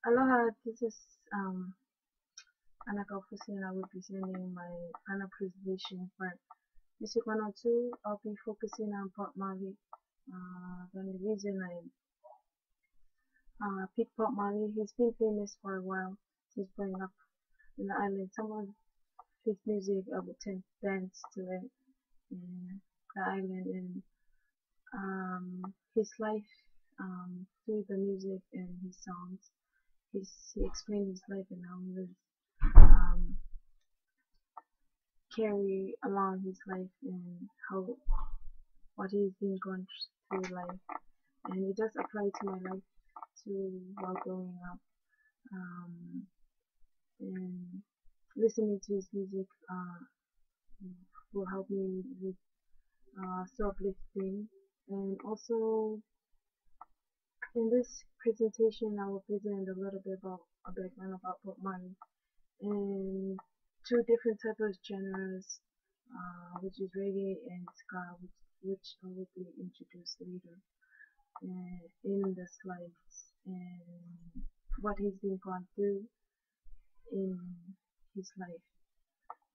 Aloha, this is Anaka Fusi, and I will be presenting my final presentation for Music 102. I'll be focusing on Pop Marley. The reason I picked Pop Marley, he's been famous for a while since growing up in the island. Some of his music, I would tend to dance to it in the island, and his life through the music and his songs. He explained his life and how he was um, carry along his life and how what he's been going through life, and it does apply to my life too while growing up. Um, and listening to his music will help me with self-lifting, and also in this presentation I will present a little bit about a background about Bob Marley and two different types of genres, which is reggae and ska, which I will be introduced later in the slides, and what he's been gone through in his life.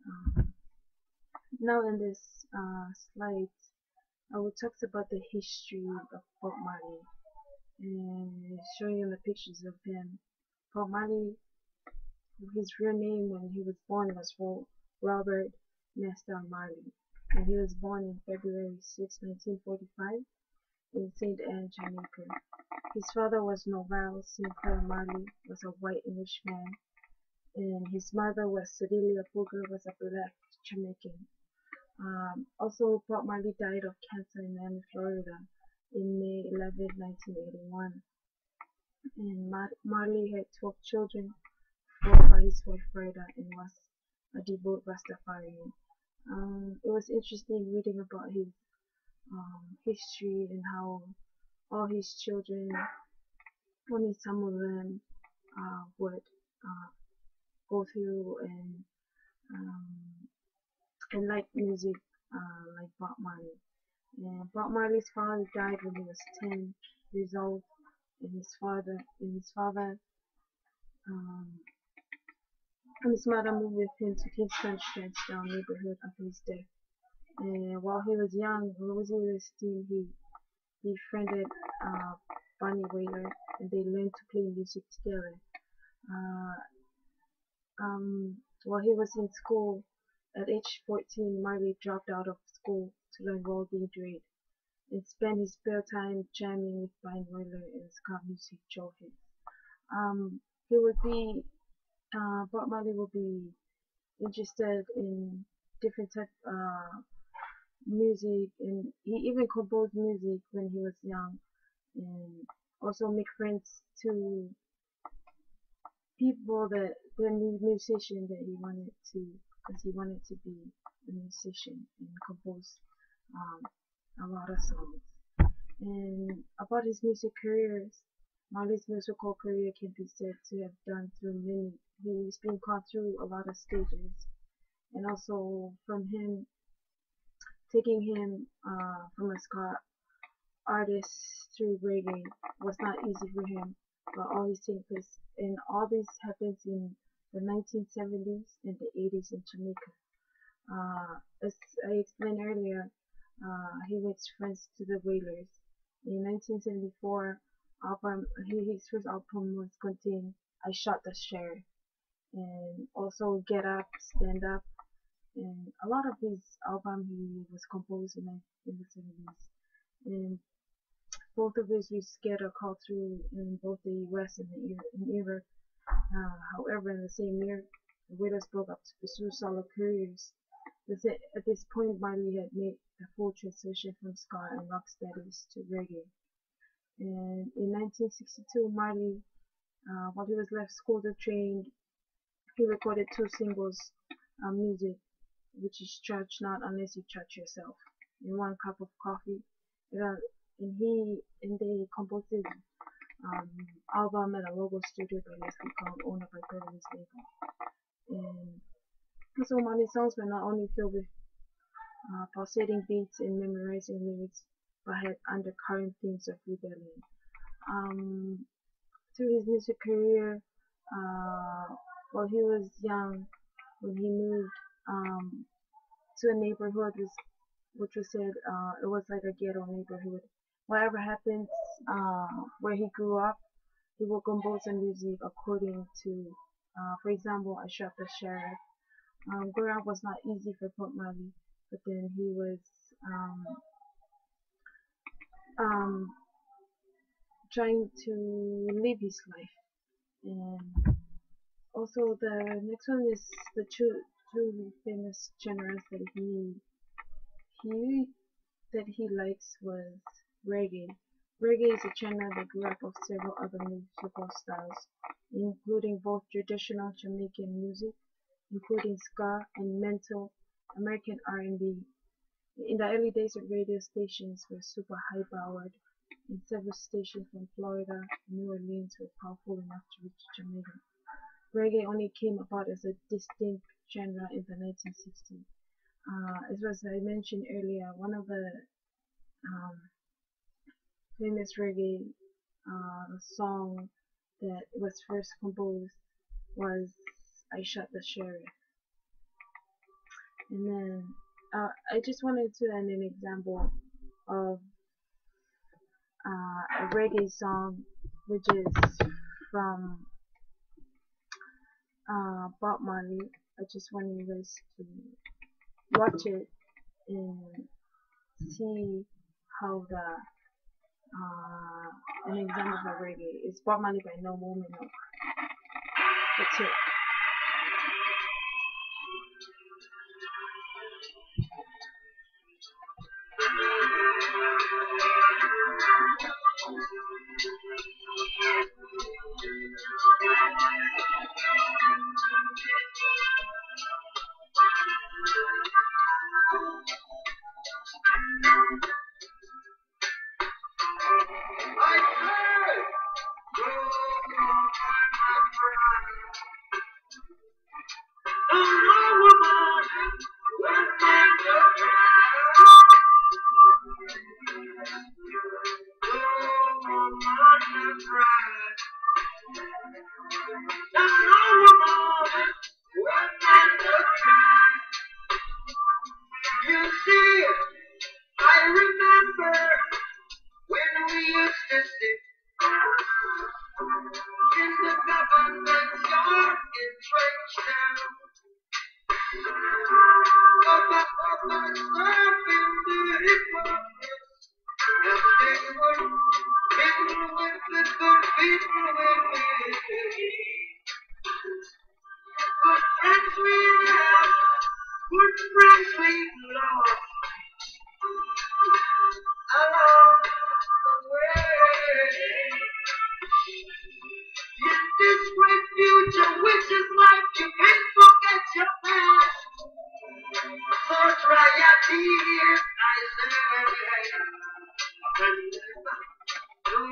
Um, Now in this slide, I will talk about the history of Bob Marley and showing you the pictures of him. Bob Marley, his real name when he was born was Robert Nestor Marley, and he was born in February 6, 1945 in St. Anne, Jamaica. His father was Novel Sinclair Marley, was a white Englishman, and his mother was Celia Booger, was a black Jamaican. Also, Bob Marley died of cancer in Miami, Florida in May 11, 1981. And Marley had 12 children, four by his wife Freda, and was a devout Rastafarian. It was interesting reading about his history and how all his children, only some of them would go through um, and like music like Bob Marley. And Bob Marley's father died when he was 10 years old, and um, his mother moved with him to Kingston's Trenchtown neighborhood after his death. And while he was young, Rosie Ernestine, he befriended Bunny Wailer, and they learned to play music together. Uh, while he was in school, at age 14, Marley dropped out of school to learn welding trade and spent his spare time jamming with Bunny Wailer and ska music jockey. He would be Bob Marley would be interested in different type music, and he even composed music when he was young, and also make friends to people that the musician that he wanted to, because he wanted to be a musician and compose um, a lot of songs. And about his music careers, Marley's musical career can be said to have done through many. He's been gone through a lot of stages, and also from him taking him from a ska artist through reggae was not easy for him, but all these things and all this happens in the 1970s and the 80s in Jamaica. As I explained earlier, he makes friends to the Wailers. In 1974, his first album was contained I Shot the Sheriff, and also Get Up, Stand Up, and a lot of his album he was composed in the 70s. And both of his was get a call through in both the US and in Europe. However, in the same year, the Wailers broke up to pursue solo careers. At this point, Marley had made the full transition from ska and rock status to reggae. And in 1962, Marley, while he was left school to train, he recorded two singles music, which is Church Not Unless You Church Yourself, and One Cup of Coffee. Uh, and they composed his um, album at a local studio by Leslie called owned by Beverly's label. And so Marley's songs were not only filled with pulsating beats and memorizing lyrics, but had undercurrent themes of rebellion. Um, through his music career, while he was young, when he moved to a neighborhood which was said it was like a ghetto neighborhood. Whatever happens where he grew up, he will compose a music according to, for example, I Shot the Sheriff. Growing up was not easy for Bob Marley, but then he was um, um, trying to live his life. And also the next one is the two famous genres he he likes was reggae. Reggae is a genre that grew up of several other musical styles, including both traditional Jamaican music, including ska and mental American R&B. In the early days of radio stations were super high powered, and several stations from Florida and New Orleans were powerful enough to reach Jamaica. Reggae only came about as a distinct genre in the 1960s. As I mentioned earlier, one of the um, famous reggae song that was first composed was I Shot the Sheriff. And then I just wanted to end an example of a reggae song which is from Bob Marley. I just want you guys to watch it and see how an example of a reggae is Bob Marley by No Moment No. That's it. You see, I remember when we used to sit in the government yard in Trenchtown. But serving the hypocrites, and they would mingle with the good people in me. Good friends we have, good friends we've lost along the way. In this great future, which is life, you can't forget your past. So try your tears, I say. No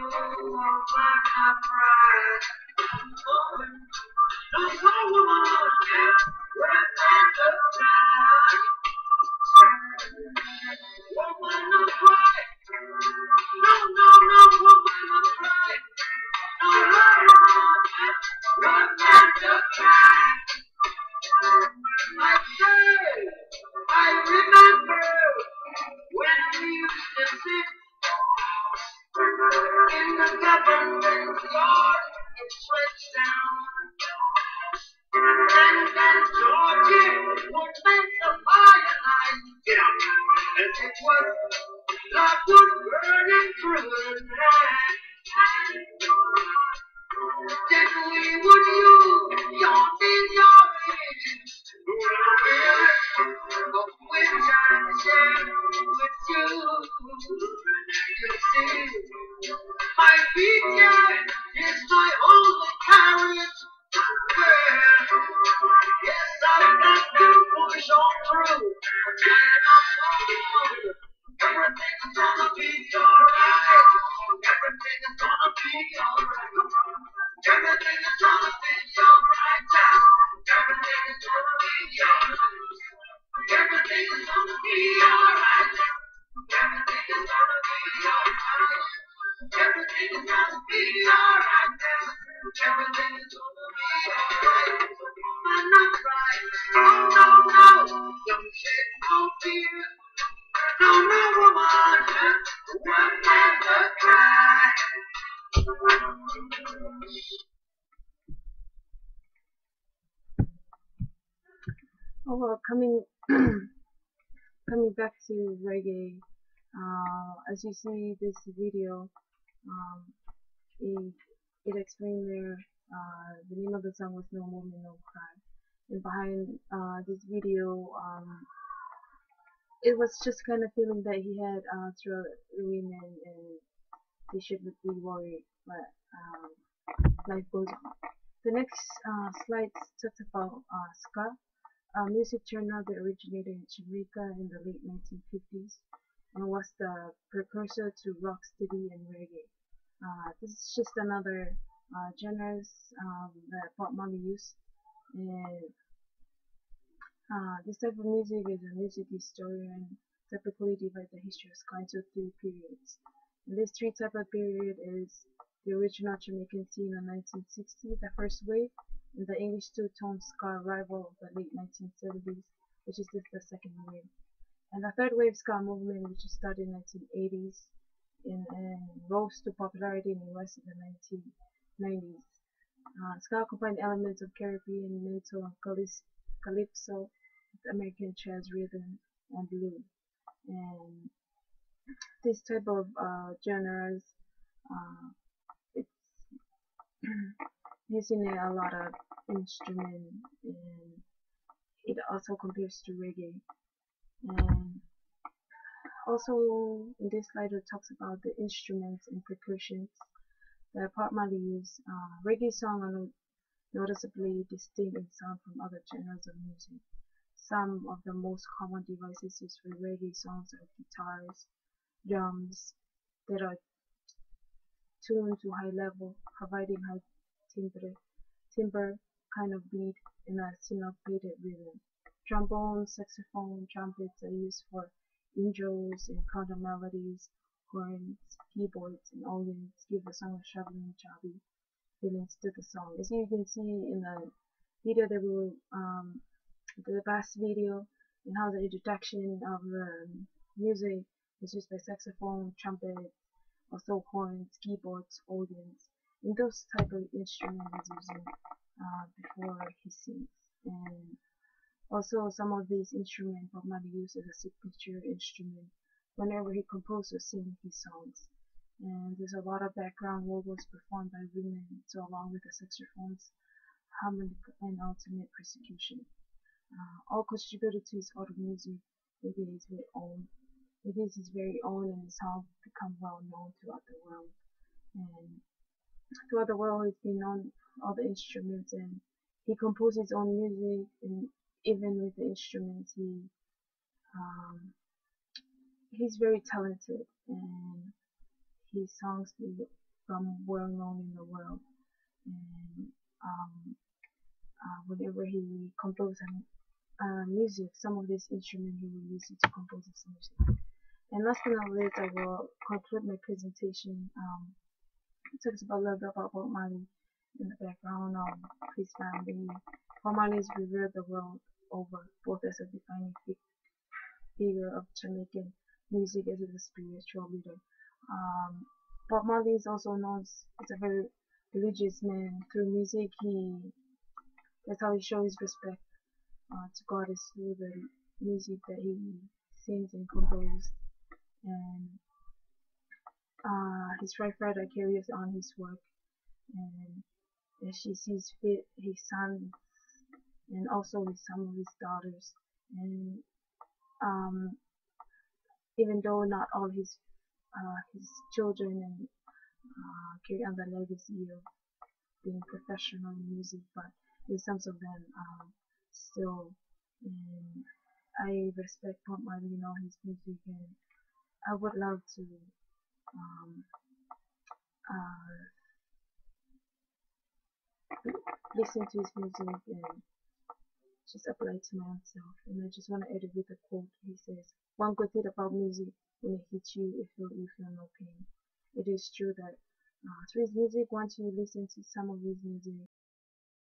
man pride. No woman can repent the crime. Woman no cry. No, woman no cry. No, woman can repent the crime. I say, I remember when we used to sit in the government yard in Trenchtown. And then Georgie would make the firelight get up as it was like wood burning through his hand. Then we would use your everything is gonna be alright. So come on, not cry. Oh no, no, don't shed no tears. No, no, woman, would never cry. Oh well, coming back to reggae, as you see this video, um, it, it explained there, the name of the song was No Moment, No Cry. And behind this video, it was just kind of feeling that he had throughout the women, and they shouldn't be worried, but life goes on. The next slide talks about ska, a music genre that originated in Jamaica in the late 1950s and was the precursor to rocksteady and reggae. This is just another genres that Bob Marley used, and this type of music is a music historian typically divide the history of ska into three periods. And this three type of period is the original Jamaican scene in 1960, the first wave, and the English two-tone ska rival of the late 1970s, which is the second wave. And the third wave ska movement, which started in the 1980s and rose to popularity in the US in the 1990s. Ska combined elements of Caribbean, metal, and calypso with American jazz rhythm and blues. And this type of genres, uh, it's using a lot of instrument, and it also compares to reggae. And also in this slide it talks about the instruments and percussions that Bob Marley used. Reggae songs are noticeably distinct in sound from other genres of music. Some of the most common devices used for reggae songs are guitars, drums that are tuned to high level, providing high timbre kind of beat in a syncopated rhythm. Trombones, saxophone, trumpets are used for intros and counter melodies. Horns, keyboards, and organs give the song a shuffling, choppy feelings to the song. As you can see in the video that we will the past video, and how the introduction of the music is used by saxophone, trumpet, also horns, keyboards, organs, and those type of instruments is using before he sings. And also some of these instruments Bob Marley used as a signature instrument whenever he composed or sang his songs. And there's a lot of background vocals performed by women, so along with the saxophones, harmonica, and alternate percussion. All contributed to his other music. It is very own. It is his very own, and his song become well known throughout the world. And throughout the world, he's been on all the instruments, and he composed his own music. And even with the instruments, he's very talented, and his songs become well known in the world. And whenever he composed music, some of this instrument he will use it to compose his music. And last but not least, I will conclude my presentation. It talks about a little bit about Bob Marley in the background of his family. Bob Marley is revered the world over, both as a defining figure of Jamaican music as a spiritual leader. Bob Marley is also known as a very religious man. Through music, that's how he shows his respect to God, is through the music that he sings and composes. And his wife Freda carries on his work, and as she sees fit, his son, and also with some of his daughters. And even though not all his children and carry on the legacy of being professional in music, but there's some of them still. And I respect Bob Marley and all his music, and I would love to um, listen to his music and just apply it to my own self. And I just want to edit with a quote. He says, "One good thing about music, when it hits you, you feel no pain." It is true that through his music. Once you listen to some of his music,